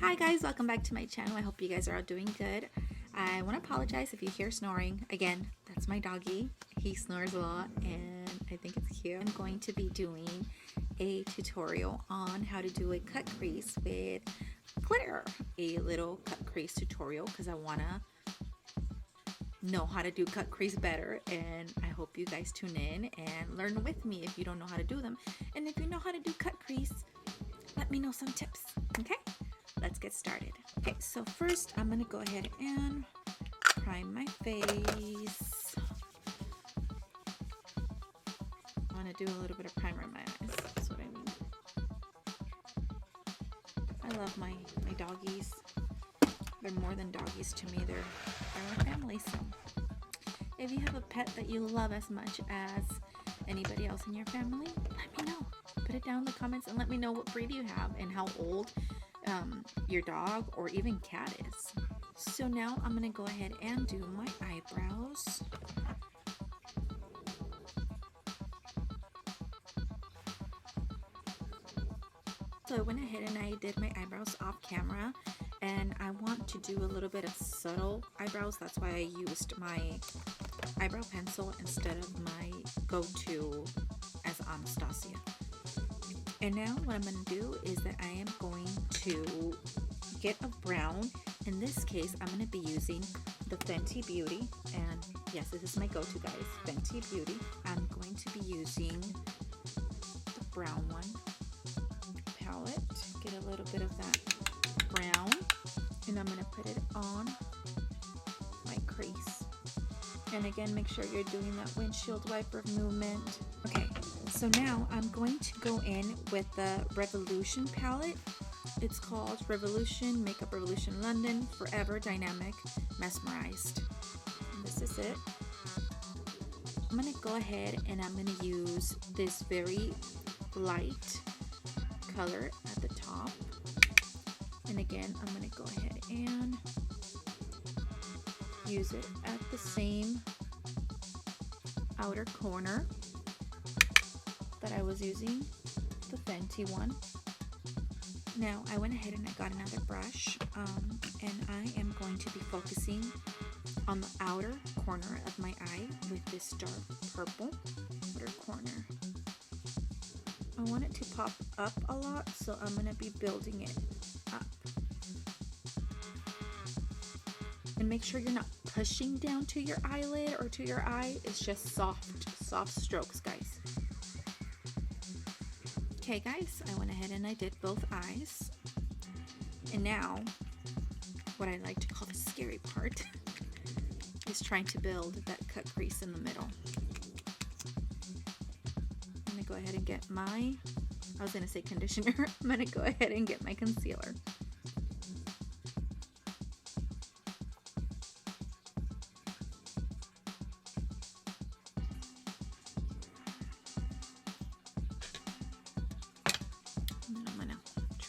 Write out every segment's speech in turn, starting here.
Hi guys, welcome back to my channel. I hope you guys are all doing good. I want to apologize if you hear snoring. Again, that's my doggy. He snores a lot and I think it's cute. I'm going to be doing a tutorial on how to do a cut crease with glitter. A little cut crease tutorial because I want to know how to do cut crease better, and I hope you guys tune in and learn with me if you don't know how to do them. And if you know how to do cut crease, let me know some tips. Okay, let's get started. Okay, so first I'm gonna go ahead and prime my face. I want to do a little bit of primer in my eyes. That's what I mean. I love my doggies. They're more than doggies to me. They're my family. So if you have a pet that you love as much as anybody else in your family, let me know. Put it down in the comments and let me know what breed you have and how old your dog or even cat is. So now I'm gonna go ahead and do my eyebrows. So I went ahead and I did my eyebrows off camera, and I want to do a little bit of subtle eyebrows. That's why I used my eyebrow pencil instead of my go-to as Anastasia. And now what I'm going to do is that I am going to get a brown. In this case, I'm going to be using the Fenty Beauty, and yes, this is my go-to, guys, Fenty Beauty. I'm going to be using the brown one palette. Get a little bit of that brown, and I'm going to put it on my crease. And again, make sure you're doing that windshield wiper movement. Okay, so now I'm going to go in with the Revolution palette. It's called Revolution Makeup Revolution London Forever Dynamic Mesmerized. And this is it. I'm going to go ahead and I'm going to use this very light color at the top. And again, I'm going to go ahead and use it at the same outer corner that I was using the Fenty one. Now I went ahead and I got another brush, and I am going to be focusing on the outer corner of my eye with this dark purple outer corner. I want it to pop up a lot, so I'm going to be building it up. And make sure you're not pushing down to your eyelid or to your eye. It's just soft strokes, guys. Okay, guys, I went ahead and I did both eyes. And now, what I like to call the scary part is trying to build that cut crease in the middle. I'm going to go ahead and get my, I was going to say conditioner. I'm going to go ahead and get my concealer.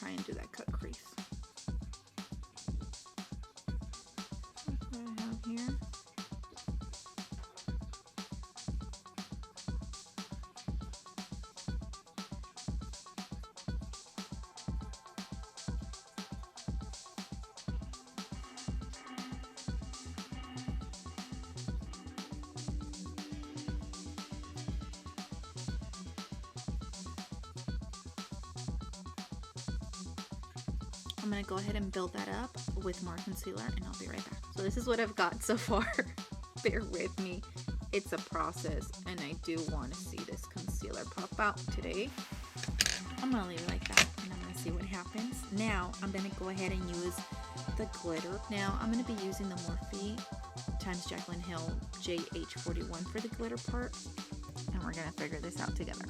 And do that cut crease. That's what I have here. I'm going to go ahead and build that up with more concealer, and I'll be right back. So this is what I've got so far. Bear with me. It's a process, and I do want to see this concealer pop out today. I'm going to leave it like that, and I'm going to see what happens. Now, I'm going to go ahead and use the glitter. Now, I'm going to be using the Morphe times Jaclyn Hill JH41 for the glitter part, and we're going to figure this out together.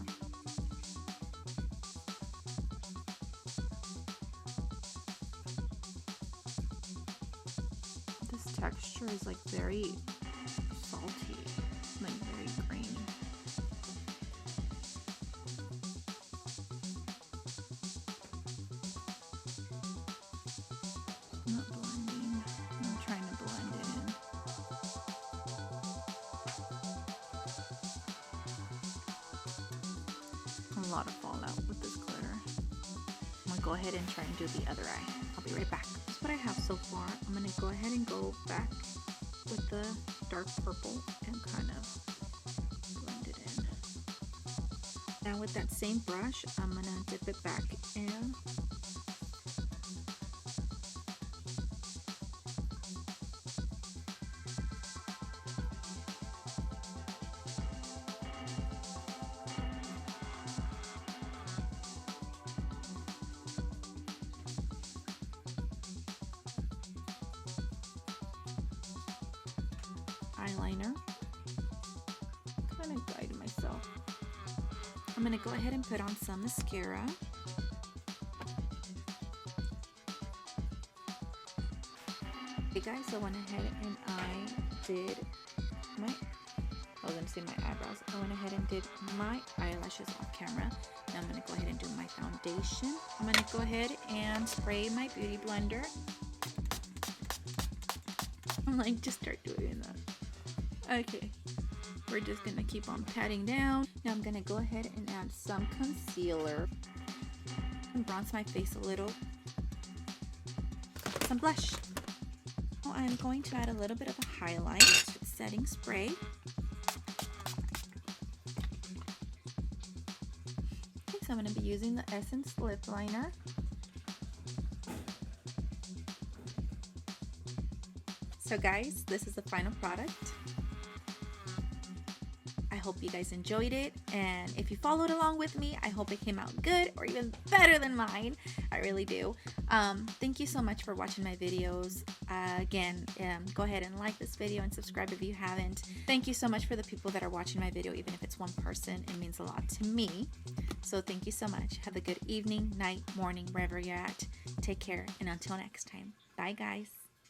Texture is like very salty, like very grainy. Not blending. I'm trying to blend it in. A lot of fallout with this glitter. I'm gonna go ahead and try and do the other eye I'll be right back. That's what I have so far. I'm going to go ahead and go back with the dark purple and kind of blend it in. Now with that same brush, I'm going to dip it back in. Eyeliner. Kind of guide myself. I'm going to go ahead and put on some mascara. Hey guys, I went ahead and I did my, I was going to say my eyebrows. I went ahead and did my eyelashes off camera. Now I'm going to go ahead and do my foundation. I'm going to go ahead and spray my beauty blender. I'm like, just start doing that. Okay, we're just gonna keep on patting down. Now I'm gonna go ahead and add some concealer and bronze my face a little. Some blush. Now I'm going to add a little bit of a highlight setting spray. Okay, so I'm gonna be using the Essence lip liner. So guys, this is the final product. I hope you guys enjoyed it, and if you followed along with me, I hope it came out good or even better than mine. I really do. Thank you so much for watching my videos. Again, go ahead and like this video and subscribe if you haven't. Thank you so much for the people that are watching my video. Even if it's one person, it means a lot to me. So thank you so much. Have a good evening, night, morning, wherever you're at. Take care, and until next time. Bye guys.